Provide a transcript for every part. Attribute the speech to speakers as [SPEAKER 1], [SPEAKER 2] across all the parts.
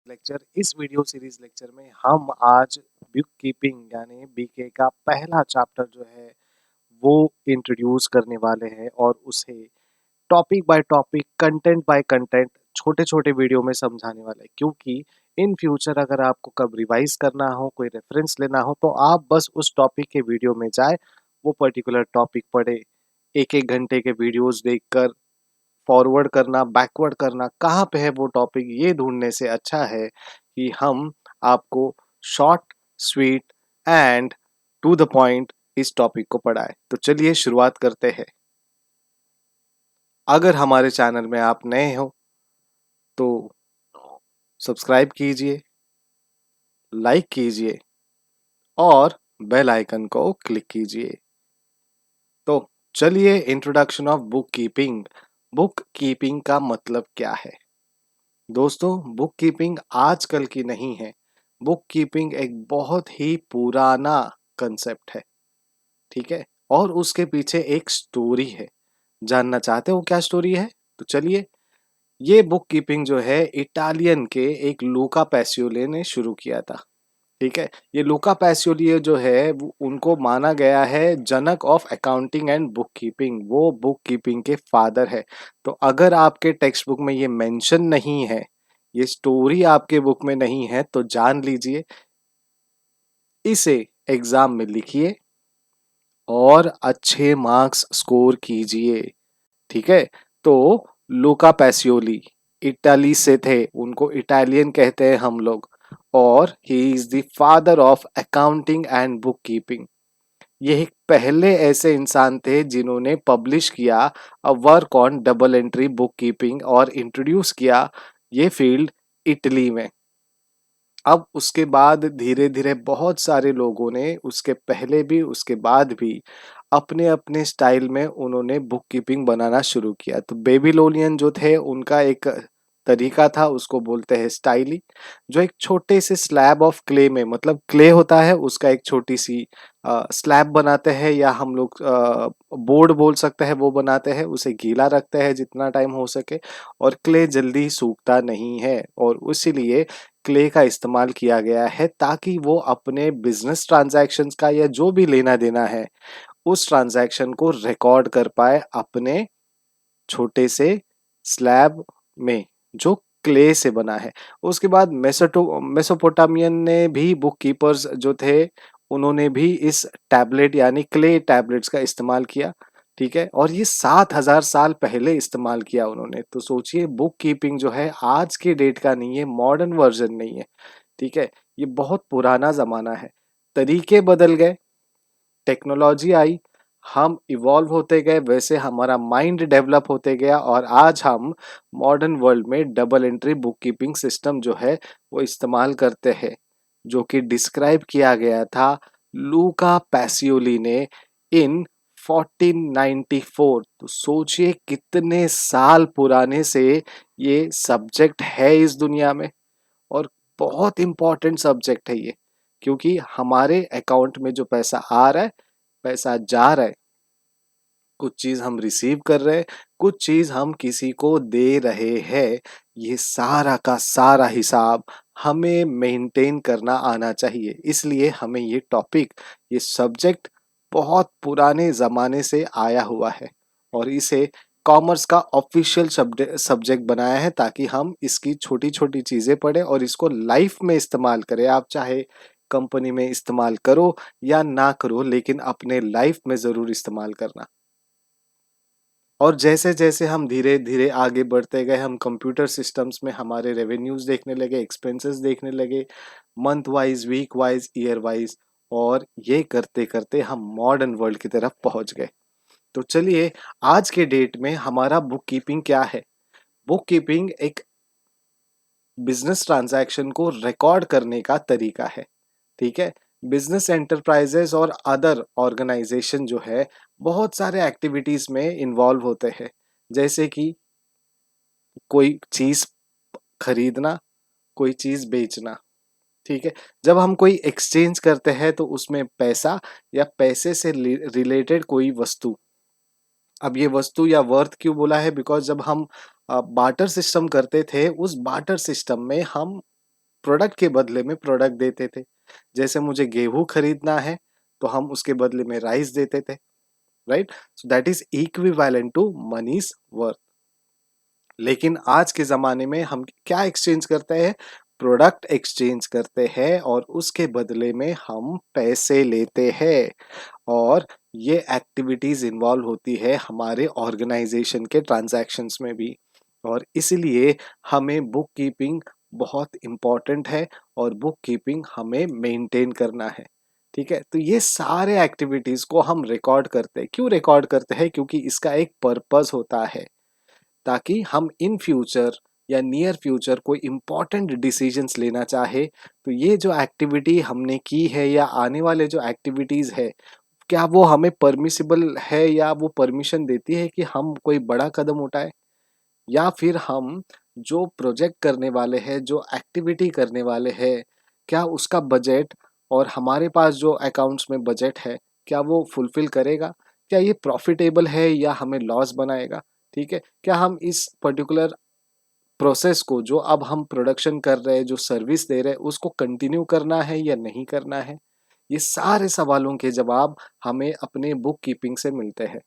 [SPEAKER 1] Lecture. इस video series lecture में हम आज बुक कीपिंग यानी बीके का पहला चैप्टर जो है वो इंट्रोड्यूस करने वाले हैं और उसे topic by topic, content bye content छोटे छोटे वीडियो में समझाने वाले हैं, क्योंकि इन फ्यूचर अगर आपको कब रिवाइज करना हो, कोई रेफरेंस लेना हो, तो आप बस उस टॉपिक के वीडियो में जाए, वो पर्टिकुलर टॉपिक पढ़े। एक एक घंटे के वीडियोस देखकर फॉरवर्ड करना, बैकवर्ड करना, कहाँ पे है वो टॉपिक, ये ढूंढने से अच्छा है कि हम आपको short, sweet and to the point इस टॉपिक को पढ़ाए। तो चलिए शुरुआत करते हैं। अगर हमारे चैनल में आप नए हो तो सब्सक्राइब कीजिए, लाइक कीजिए और बेल आइकन को क्लिक कीजिए। तो चलिए, introduction of book keeping. Book keeping का मतलब क्या है? दोस्तों, बुक कीपिंग आजकल की नहीं है। बुक कीपिंग एक बहुत ही पुराना कंसेप्ट है, ठीक है? और उसके पीछे एक स्टोरी है। जानना चाहते हो क्या स्टोरी है? तो चलिए, ये बुक कीपिंग जो है इटालियन के एक लूका पैसियोली ने शुरू किया था, ठीक है? ये लूका पैसियोली जो है उनको माना गया है जनक of accounting and book keeping. वो बुक कीपिंग के फादर है। तो अगर आपके टेक्स्ट बुक में ये मेंशन नहीं है, ये स्टोरी आपके बुक में नहीं है, तो जान लीजिए, इसे एग्जाम में लिखिए और अच्छे मार्क्स स्कोर कीजिए, ठीक है? तो लूका पैसियोली इटाली से थे, उनको इटालियन कहते हैं हम लोग, और he is the father of accounting and book keeping. ये एक पहले ऐसे इंसान थे जिन्होंने पब्लिश किया a work on double entry book keeping और इंट्रोड्यूस किया ये फील्ड इटली में। अब उसके बाद धीरे धीरे बहुत सारे लोगों ने उसके पहले भी उसके बाद भी अपने अपने स्टाइल में उन्होंने बुक कीपिंग बनाना शुरू किया। तो बेबीलोनियन जो थे उनका एक तरीका था, उसको बोलते हैं स्टाइली, जो एक छोटे से स्लैब ऑफ क्ले में, मतलब क्ले होता है उसका एक छोटी सी स्लैब बनाते हैं, या हम लोग बोर्ड बोल सकते हैं, वो बनाते हैं, उसे गीला रखते हैं जितना टाइम हो सके। और क्ले जल्दी सूखता नहीं है और इसीलिए क्ले का इस्तेमाल किया गया है, ताकि वो अपने बिजनेस ट्रांजैक्शंस का या जो भी लेना देना है उस ट्रांजैक्शन को रिकॉर्ड कर पाए अपने छोटे से स्लैब में, जो क्ले से बना है। उसके बाद मेसोपोटामियन ने भी, बुक कीपर्स जो थे उन्होंने भी इस टैबलेट यानी क्ले टैबलेट्स का इस्तेमाल किया, ठीक है? और ये 7,000 साल पहले इस्तेमाल किया उन्होंने। तो सोचिए, बुक कीपिंग जो है आज के डेट का नहीं है, मॉडर्न वर्जन नहीं है, ठीक है? ये बहुत पुराना जमाना है। तरीके बदल गए, टेक्नोलॉजी आई, हम इवॉल्व होते गए, वैसे हमारा माइंड डेवलप होते गया, और आज हम मॉडर्न वर्ल्ड में double entry book keeping system जो है वो इस्तेमाल करते हैं, जो कि डिस्क्राइब किया गया था लूका पैसियोली ने इन 1494। तो सोचिए कितने साल पुराने से ये सब्जेक्ट है इस दुनिया में, और बहुत इंपॉर्टेंट सब्जेक्ट है ये, क्योंकि हमारे अकाउंट में जो पैसा आ रहा है, पैसा जा रहा है, कुछ चीज हम रिसीव कर रहे हैं, कुछ चीज हम किसी को दे रहे हैं, ये सारा का सारा हिसाब हमें मेंटेन करना आना चाहिए। इसलिए हमें ये टॉपिक, ये सब्जेक्ट बहुत पुराने जमाने से आया हुआ है, और इसे कॉमर्स का ऑफिशियल सब्जेक्ट बनाया है, ताकि हम इसकी छोटी छोटी चीजें पढ़ें और इसको लाइफ में इस्तेमाल करें। आप चाहे कंपनी में इस्तेमाल करो या ना करो, लेकिन अपने लाइफ में जरूर इस्तेमाल करना। और जैसे जैसे हम धीरे धीरे आगे बढ़ते गए, हम कंप्यूटर सिस्टम्स में हमारे रेवेन्यूज देखने लगे, एक्सपेंसेस देखने लगे, month wise, week wise, year wise, और ये करते करते हम मॉडर्न वर्ल्ड की तरफ पहुंच गए। तो चलिए, आज के डेट में हमारा बुक कीपिंग क्या है? बुक कीपिंग एक बिजनेस ट्रांजैक्शन को रिकॉर्ड करने का तरीका है, ठीक है? बिजनेस एंटरप्राइजेस और अदर ऑर्गेनाइजेशन जो है बहुत सारे एक्टिविटीज में इन्वॉल्व होते हैं, जैसे कि कोई चीज खरीदना, कोई चीज बेचना, ठीक है? जब हम कोई एक्सचेंज करते हैं तो उसमें पैसा या पैसे से रिलेटेड कोई वस्तु, अब ये वस्तु या वर्थ क्यों बोला है? बिकॉज जब हम बार्टर सिस्टम करते थे, उस बार्टर सिस्टम में हम प्रोडक्ट के बदले में प्रोडक्ट देते थे। जैसे मुझे गेहूँ खरीदना है तो हम उसके बदले में राइस देते थे, right? So that is equivalent to money's worth. लेकिन आज के ज़माने में हम क्या एक्सचेंज करते हैं? प्रोडक्ट एक्सचेंज करते हैं और उसके बदले में हम पैसे लेते हैं। और ये एक्टिविटीज़ इन्वॉल्व होती है हमारे ऑर्गेनाइजेशन के ट्रांजैक्शंस में भी। और इसलिए हमें बुक कीपिंग बहुत इम्पॉर्टेंट है और बुक कीपिंग हमें मेंटेन करना है। ठीक है? तो ये सारे एक्टिविटीज़ को हम रिकॉर्ड करते हैं। क्यों रिकॉर्ड करते हैं? क्योंकि इसका एक पर्पस होता है, ताकि हम इन फ्यूचर या नियर फ्यूचर कोई इम्पोर्टेंट डिसीजंस लेना चाहे तो ये जो एक्टिविटी हमने की है या आने वाले जो एक्टिविटीज़ है, क्या वो हमें परमिसिबल है या वो परमिशन देती है कि हम कोई बड़ा कदम उठाए, या फिर हम जो प्रोजेक्ट करने वाले हैं, जो एक्टिविटी करने वाले हैं, क्या उसका बजट और हमारे पास जो अकाउंट्स में बजट है, क्या वो फुलफिल करेगा? क्या ये प्रॉफिटेबल है या हमें लॉस बनाएगा? ठीक है? क्या हम इस पर्टिकुलर प्रोसेस को जो अब हम प्रोडक्शन कर रहे हैं, जो सर्विस दे रहे हैं, उसको कंटिन्यू करना है या नहीं करना है? ये सारे सवालों के जवाब हमें अपने बुक कीपिंग से मिलते हैं।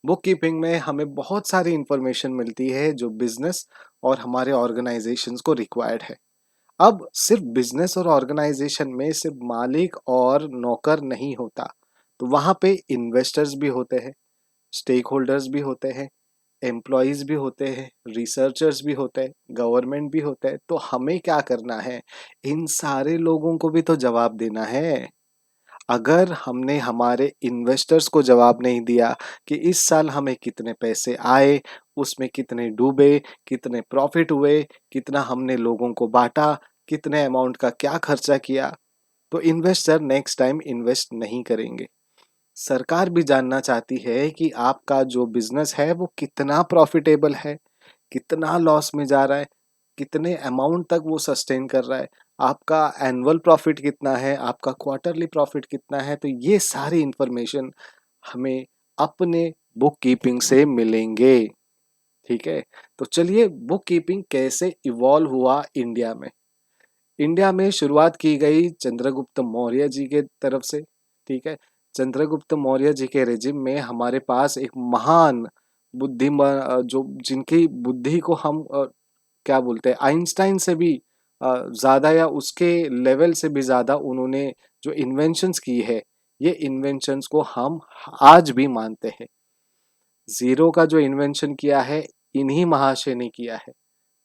[SPEAKER 1] बुक कीपिंग में हमें बहुत सारी इंफॉर्मेशन मिलती है जो बिजनेस और हमारे ऑर्गेनाइजेशंस को रिक्वायर्ड है। अब सिर्फ बिजनेस और ऑर्गेनाइजेशन में सिर्फ मालिक और नौकर नहीं होता, तो वहाँ पे इन्वेस्टर्स भी होते हैं, स्टेक होल्डर्स भी होते हैं, एम्प्लॉयज भी होते हैं, रिसर्चर्स भी होते हैं, गवर्नमेंट भी होते हैं। तो हमें क्या करना है? इन सारे लोगों को भी तो जवाब देना है। अगर हमने हमारे इन्वेस्टर्स को जवाब नहीं दिया कि इस साल हमें कितने पैसे आए, उसमें कितने डूबे, कितने प्रॉफिट हुए, कितना हमने लोगों को बांटा, कितने अमाउंट का क्या खर्चा किया, तो इन्वेस्टर नेक्स्ट टाइम इन्वेस्ट नहीं करेंगे। सरकार भी जानना चाहती है कि आपका जो बिजनेस है वो कितना प्रॉफिटेबल है, कितना लॉस में जा रहा है, कितने अमाउंट तक वो सस्टेन कर रहा है, आपका एनुअल प्रॉफिट कितना है, आपका क्वार्टरली प्रॉफिट कितना है। तो ये सारी इंफॉर्मेशन हमें अपने बुक कीपिंग से मिलेंगे। ठीक है? तो चलिए, बुक कीपिंग कैसे इवॉल्व हुआ इंडिया में। इंडिया में शुरुआत की गई चंद्रगुप्त मौर्य जी के तरफ से। ठीक है? चंद्रगुप्त मौर्य जी के रेजिम में हमारे पास एक महान बुद्धिमान, जो जिनकी बुद्धि को हम क्या बोलते हैं, आइंस्टाइन से भी ज़्यादा या उसके लेवल से भी ज़्यादा उन्होंने जो इन्वेंशंस की है, ये इन्वेंशंस को हम आज भी मानते हैं। ज़ीरो का जो इन्वेंशन किया है, इन्हीं महाशय ने किया है।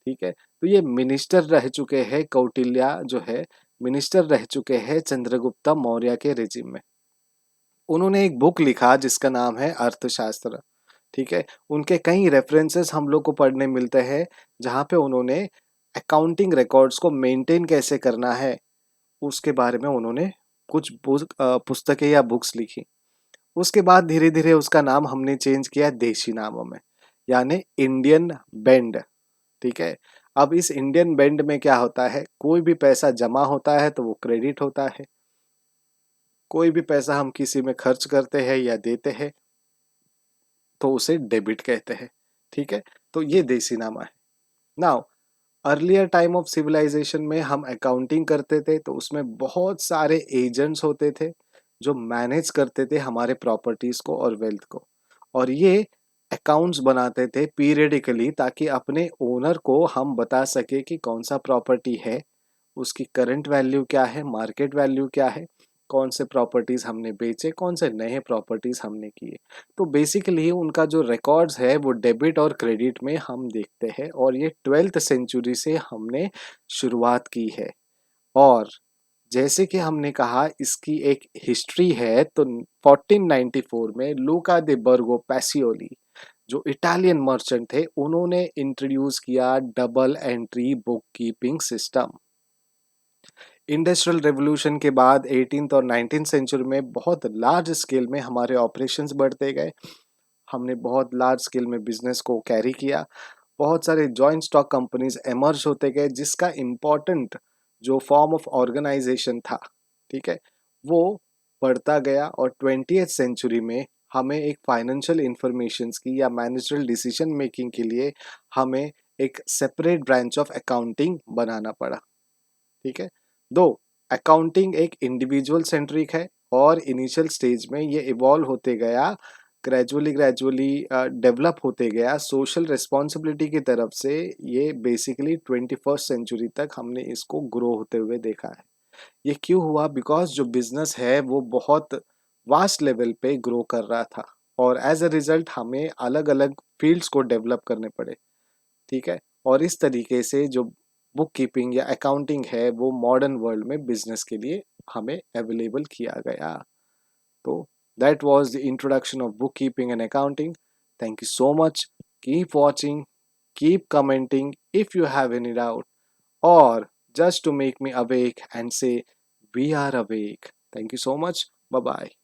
[SPEAKER 1] ठीक है? तो ये मिनिस्टर रह चुके हैं, कौटिल्य जो है, मिनिस्टर रह चुके हैं चंद्रगुप्त मौर्य के रेजिम में। उन्होंने एक बुक लिखा जिसका नाम है अर्थशास्त्र। ठीक है? उनके कई रेफरेंसेस हम लोग को पढ़ने मिलते हैं, जहाँ पे उन्होंने अकाउंटिंग रिकॉर्ड्स को मेंटेन कैसे करना है, उसके बारे में उन्होंने कुछ पुस्तकें या बुक्स लिखी। उसके बाद धीरे-धीरे उसका नाम हमने चेंज किया देशी नामों में, यानी इंडियन बेंड। ठीक है? अब इस इंडियन बेंड में क्या होता है, कोई भी पैसा जमा होता है तो वो क्रेडिट होता है, कोई भी पैसा हम किसी में खर्च करते हैं या देते हैं तो उसे डेबिट कहते हैं। ठीक है? तो ये देसीनामा है। Now, earlier time of civilisation में हम अकाउंटिंग करते थे तो उसमें बहुत सारे एजेंट्स होते थे जो मैनेज करते थे हमारे प्रॉपर्टीज को और वेल्थ को, और ये अकाउंट्स बनाते थे पीरियडिकली, ताकि अपने ओनर को हम बता सके कि कौन सा प्रॉपर्टी है, उसकी करंट वैल्यू क्या है, मार्केट वैल्यू क्या है, कौन से प्रॉपर्टीज हमने बेचे, कौन से नए प्रॉपर्टीज हमने किए। तो बेसिकली उनका जो रिकॉर्ड्स है वो डेबिट और क्रेडिट में हम देखते हैं, और ये 12th सेंचुरी से हमने शुरुआत की है। और जैसे कि हमने कहा, इसकी एक हिस्ट्री है, तो 1494 में लूका दे बर्गो पैसियोली, जो इटालियन मर्चेंट थे, उन्होंने इंट्रोड्यूस किया double entry book keeping system. Industrial revolution के बाद 18th और 19th सेंचुरी में बहुत लार्ज स्केल में हमारे ऑपरेशंस बढ़ते गए, हमने बहुत लार्ज स्केल में बिजनेस को कैरी किया, बहुत सारे जॉइंट स्टॉक कंपनीज एमर्ज होते गए, जिसका इम्पोर्टेंट जो फॉर्म ऑफ ऑर्गेनाइजेशन था, ठीक है, वो बढ़ता गया। और 20th सेंचुरी में हमें एक फाइनेंशियल इंफॉर्मेशन की या मैनेजरल डिसीजन मेकिंग के लिए हमें एक सेपरेट ब्रांच ऑफ अकाउंटिंग बनाना पड़ा। ठीक है, दो अकाउंटिंग एक इंडिविजुअल सेंट्रिक है और इनिशियल स्टेज में ये इवॉल्व होते गया, ग्रेजुअली ग्रेजुअली डेवलप होते गया सोशल रिस्पॉन्सिबिलिटी की तरफ से। ये बेसिकली 21st सेंचुरी तक हमने इसको ग्रो होते हुए देखा है। ये क्यों हुआ? बिकॉज जो बिजनेस है वो बहुत वास्ट लेवल पे ग्रो कर रहा था और एज अ रिजल्ट हमें अलग अलग फील्ड्स को डेवलप करने पड़े। ठीक है, और इस तरीके से जो बुक कीपिंग या अकाउंटिंग है वो मॉडर्न वर्ल्ड में बिजनेस के लिए हमें अवेलेबल किया गया। तो that was the introduction of book keeping and accounting. Thank you so much. Keep watching, keep commenting if you have any doubt, or just to make me awake and say we are awake. Thank you so much. Bye bye.